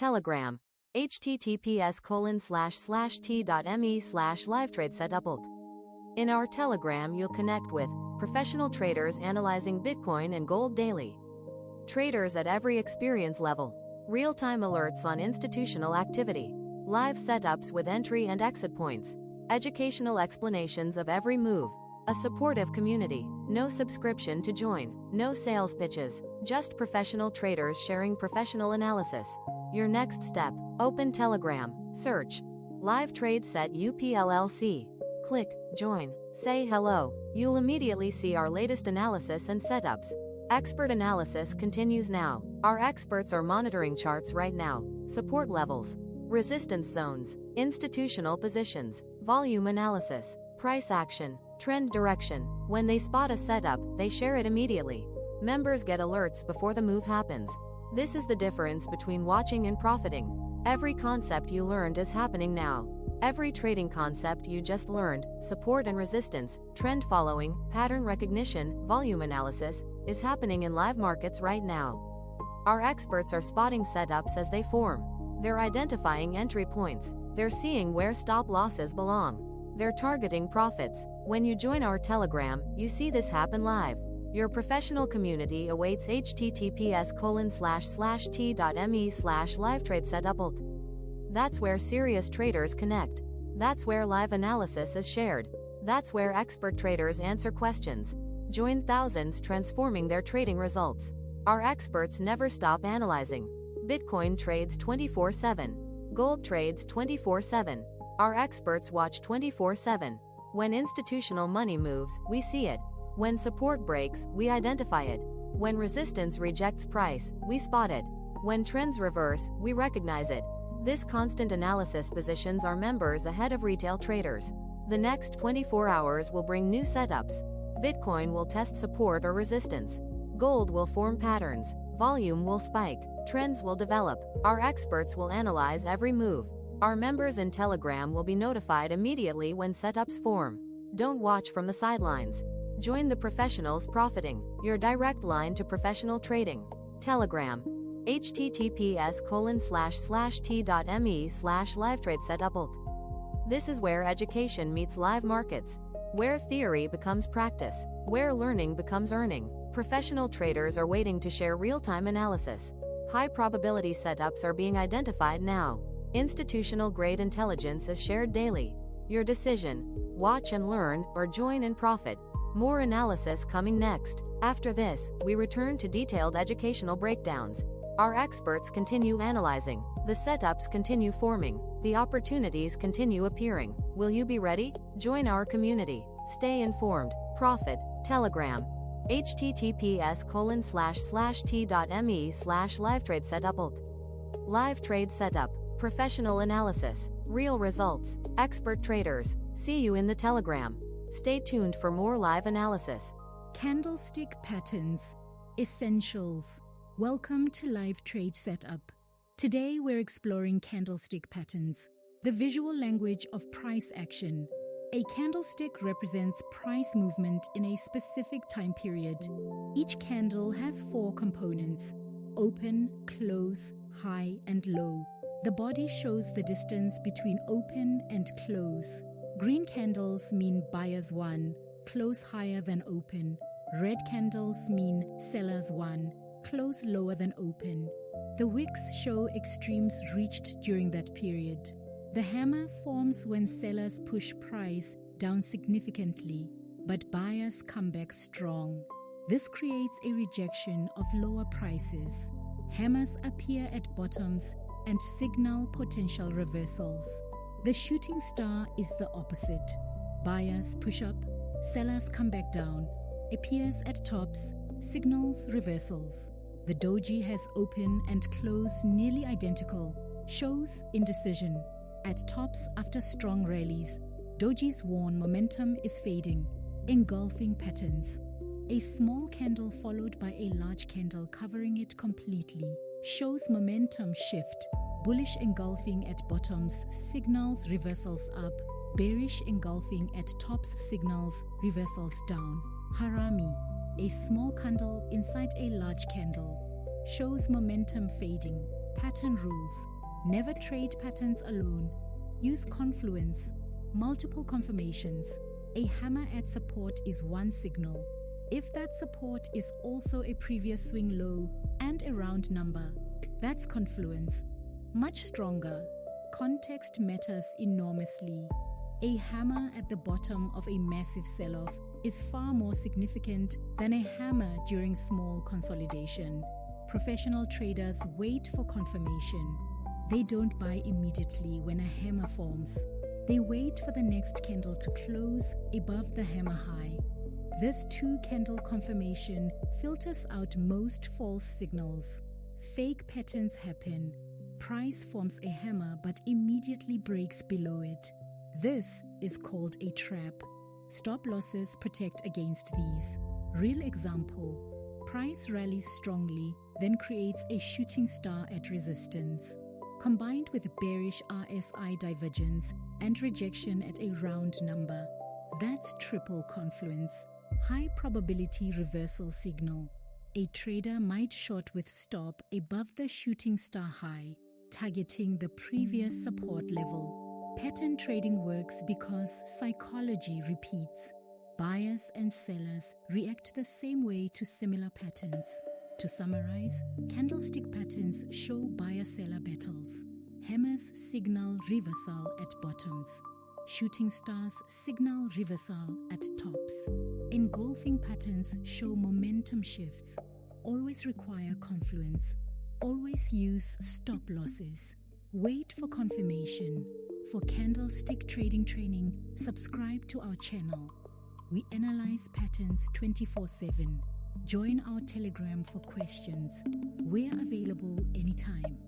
Telegram, https://t.me/livetradesetup. In our Telegram, you'll connect with professional traders analyzing Bitcoin and gold daily, traders at every experience level, real-time alerts on institutional activity, live setups with entry and exit points, educational explanations of every move, a supportive community, no subscription to join, no sales pitches, just professional traders sharing professional analysis. Your next step, open Telegram, search LiveTradeSetup LLC. Click Join, say hello. You'll immediately see our latest analysis and setups. Expert analysis continues now. Our experts are monitoring charts right now. Support levels, resistance zones, institutional positions, volume analysis, price action, trend direction. When they spot a setup, they share it immediately. Members get alerts before the move happens. This is the difference between watching and profiting. Every concept you learned is happening now. Every trading concept you just learned, support and resistance, trend following, pattern recognition, volume analysis, is happening in live markets right now. Our experts are spotting setups as they form. They're identifying entry points. They're seeing where stop losses belong. They're targeting profits. When you join our Telegram, you see this happen live. Your professional community awaits https://t.me/livetradesetup. That's where serious traders connect. That's where live analysis is shared. That's where expert traders answer questions. Join thousands transforming their trading results. Our experts never stop analyzing. Bitcoin trades 24/7. Gold trades 24/7. Our experts watch 24/7. When institutional money moves, we see it. When support breaks, we identify it. When resistance rejects price, we spot it. When trends reverse, we recognize it. This constant analysis positions our members ahead of retail traders. The next 24 hours will bring new setups. Bitcoin will test support or resistance. Gold will form patterns. Volume will spike. Trends will develop. Our experts will analyze every move. Our members in Telegram will be notified immediately when setups form. Don't watch from the sidelines. Join the professionals profiting. Your direct line to professional trading. Telegram, https://t.me/livetradesetup. This is where education meets live markets, where theory becomes practice, where learning becomes earning. Professional traders are waiting to share real-time analysis. High probability setups are being identified now. Institutional grade intelligence is shared daily. Your decision, watch and learn, or join and profit. More analysis coming next. After this, we return to detailed educational breakdowns. Our experts continue analyzing. The setups continue forming. The opportunities continue appearing. Will you be ready? Join our community. Stay informed. Profit. Telegram, https://t.me/livetradesetup. LiveTrade Setup. Professional analysis. Real results. Expert traders. See you in the Telegram. Stay tuned for more live analysis. Candlestick patterns. Essentials. Welcome to LiveTrade Setup. Today we're exploring candlestick patterns, the visual language of price action. A candlestick represents price movement in a specific time period. Each candle has 4 components: open, close, high, and low. The body shows the distance between open and close. Green candles mean buyers won, close higher than open. Red candles mean sellers won, close lower than open. The wicks show extremes reached during that period. The hammer forms when sellers push price down significantly, but buyers come back strong. This creates a rejection of lower prices. Hammers appear at bottoms and signal potential reversals. The shooting star is the opposite. Buyers push up, sellers come back down, appears at tops, signals reversals. The doji has open and close nearly identical, shows indecision. At tops after strong rallies, dojis warn momentum is fading, engulfing patterns. A small candle followed by a large candle covering it completely shows momentum shift. Bullish engulfing at bottoms signals reversals up. Bearish engulfing at tops signals reversals down. Harami, a small candle inside a large candle, shows momentum fading. Pattern rules. Never trade patterns alone. Use Confluence. Multiple confirmations. A hammer at support is one signal. If that support is also a previous swing low and a round number, that's Confluence. Much stronger. Context matters enormously. A hammer at the bottom of a massive sell-off is far more significant than a hammer during small consolidation. Professional traders wait for confirmation. They don't buy immediately when a hammer forms. They wait for the next candle to close above the hammer high. This two-candle confirmation filters out most false signals. Fake patterns happen. Price forms a hammer but immediately breaks below it. This is called a trap. Stop losses protect against these. Real example. Price rallies strongly, then creates a shooting star at resistance. Combined with bearish RSI divergence and rejection at a round number. That's triple confluence. High probability reversal signal. A trader might short with stop above the shooting star high, targeting the previous support level. Pattern trading works because psychology repeats. Buyers and sellers react the same way to similar patterns. To summarize, candlestick patterns show buyer-seller battles. Hammers signal reversal at bottoms. Shooting stars signal reversal at tops. Engulfing patterns show momentum shifts. Always require confluence. Always use stop losses. Wait for confirmation. For candlestick trading training, subscribe to our channel. We analyze patterns 24/7. Join our Telegram for questions. We're available anytime.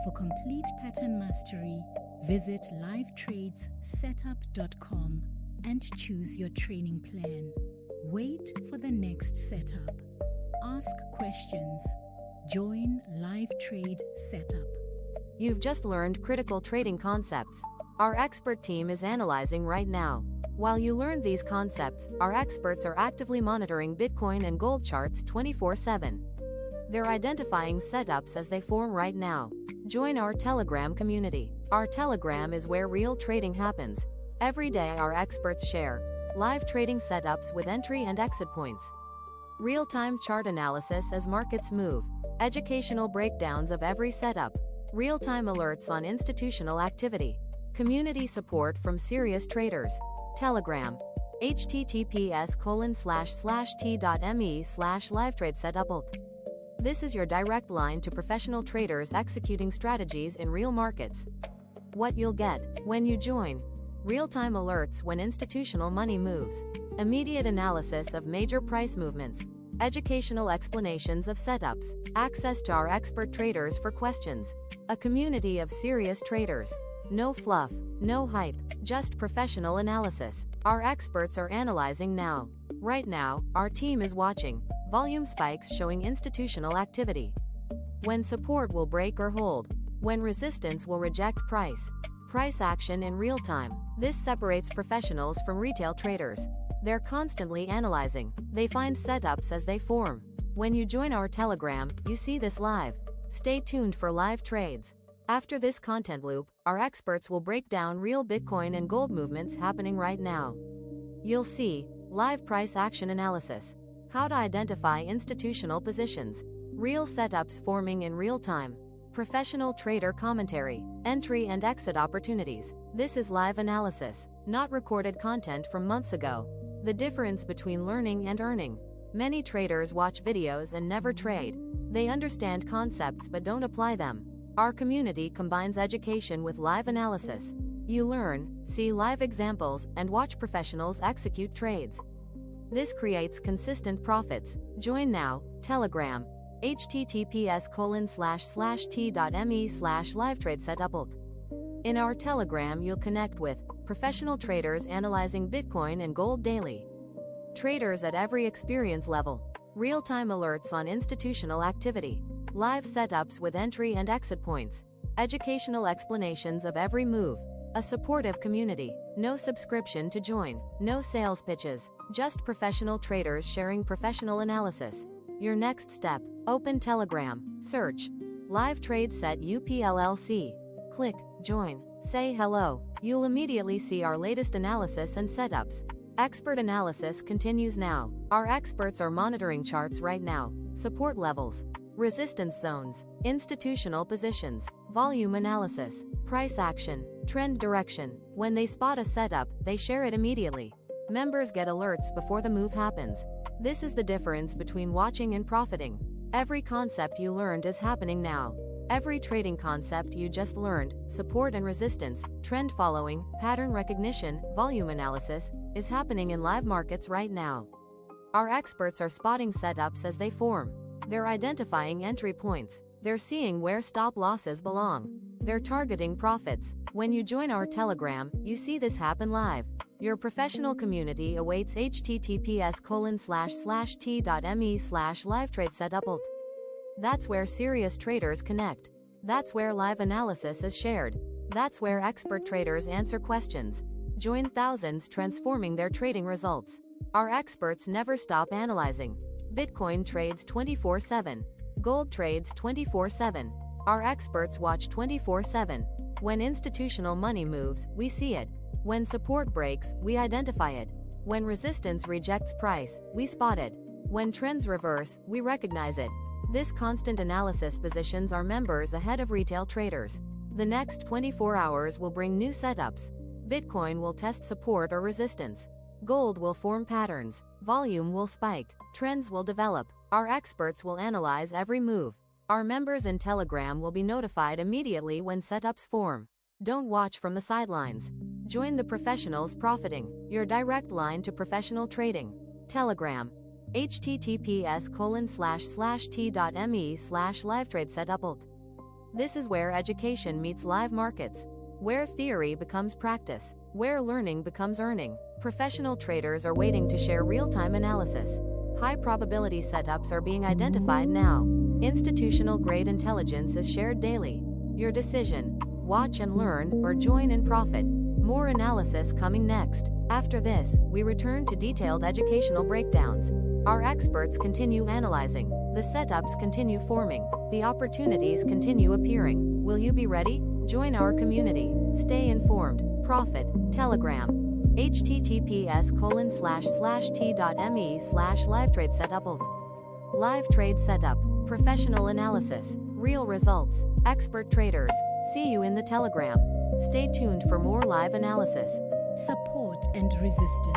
For complete pattern mastery, visit LiveTradesetup.com and choose your training plan. Wait for the next setup. Ask questions. Join LiveTrade Setup. You've just learned critical trading concepts. Our expert team is analyzing right now. While you learn these concepts, our experts are actively monitoring Bitcoin and gold charts 24/7. They're identifying setups as they form right now. Join our Telegram community. Our Telegram is where real trading happens. Every day our experts share live trading setups with entry and exit points, real-time chart analysis as markets move, educational breakdowns of every setup, real-time alerts on institutional activity, community support from serious traders. Telegram, https://t.me/livetradesetup. This is your direct line to professional traders executing strategies in real markets. What you'll get when you join: real-time alerts when institutional money moves, immediate analysis of major price movements, educational explanations of setups, access to our expert traders for questions, a community of serious traders. No fluff, no hype, just professional analysis. Our experts are analyzing now. Right now, our team is watching volume spikes showing institutional activity. When support will break or hold. When resistance will reject price. Price action in real time. This separates professionals from retail traders. They're constantly analyzing. They find setups as they form. When you join our Telegram, you see this live. Stay tuned for live trades. After this content loop, our experts will break down real Bitcoin and gold movements happening right now. You'll see live price action analysis, how to identify institutional positions, real setups forming in real time, professional trader commentary, entry and exit opportunities. This is live analysis, not recorded content from months ago. The difference between learning and earning. Many traders watch videos and never trade. They understand concepts but don't apply them. Our community combines education with live analysis. You learn, see live examples, and watch professionals execute trades. This creates consistent profits. Join now. Telegram, https://t.me/livetradesetup. In our Telegram you'll connect with professional traders analyzing Bitcoin and gold daily. Traders at every experience level. Real-time alerts on institutional activity. Live setups with entry and exit points. Educational explanations of every move. A supportive community. No subscription to join. No sales pitches. Just professional traders sharing professional analysis. Your next step. Open Telegram. Search LiveTrade Setup LLC. Click Join. Say hello. You'll immediately see our latest analysis and setups. Expert analysis continues now. Our experts are monitoring charts right now. Support levels, resistance zones, institutional positions, volume analysis, price action, trend direction. When they spot a setup, they share it immediately. Members get alerts before the move happens. This is the difference between watching and profiting. Every concept you learned is happening now. Every trading concept you just learned, support and resistance, trend following, pattern recognition, volume analysis, is happening in live markets right now. Our experts are spotting setups as they form. They're identifying entry points. They're seeing where stop losses belong. They're targeting profits. When you join our Telegram, you see this happen live. Your professional community awaits https://t.me/livetradesetup. That's where serious traders connect. That's where live analysis is shared. That's where expert traders answer questions. Join thousands transforming their trading results. Our experts never stop analyzing. Bitcoin trades 24/7. Gold trades 24/7. Our experts watch 24/7. When institutional money moves, we see it. When support breaks, we identify it. When resistance rejects price, we spot it. When trends reverse, we recognize it. This constant analysis positions our members ahead of retail traders. The next 24 hours will bring new setups. Bitcoin will test support or resistance. Gold will form patterns. Volume will spike. Trends will develop. Our experts will analyze every move. Our members in Telegram will be notified immediately when setups form. Don't watch from the sidelines. Join the professionals profiting. Your direct line to professional trading. Telegram. https://t.me/livetradesetup. This is where education meets live markets. Where theory becomes practice. Where learning becomes earning. Professional traders are waiting to share real-time analysis. High-probability setups are being identified now. Institutional-grade intelligence is shared daily. Your decision: watch and learn, or join and profit. More analysis coming next. After this, we return to detailed educational breakdowns. Our experts continue analyzing. The setups continue forming. The opportunities continue appearing. Will you be ready? Join our community. Stay informed. Profit. Telegram. https://t.me/livetradesetup. LiveTrade Setup. Professional analysis. Real results. Expert traders. See you in the Telegram. Stay tuned for more live analysis. Support and resistance.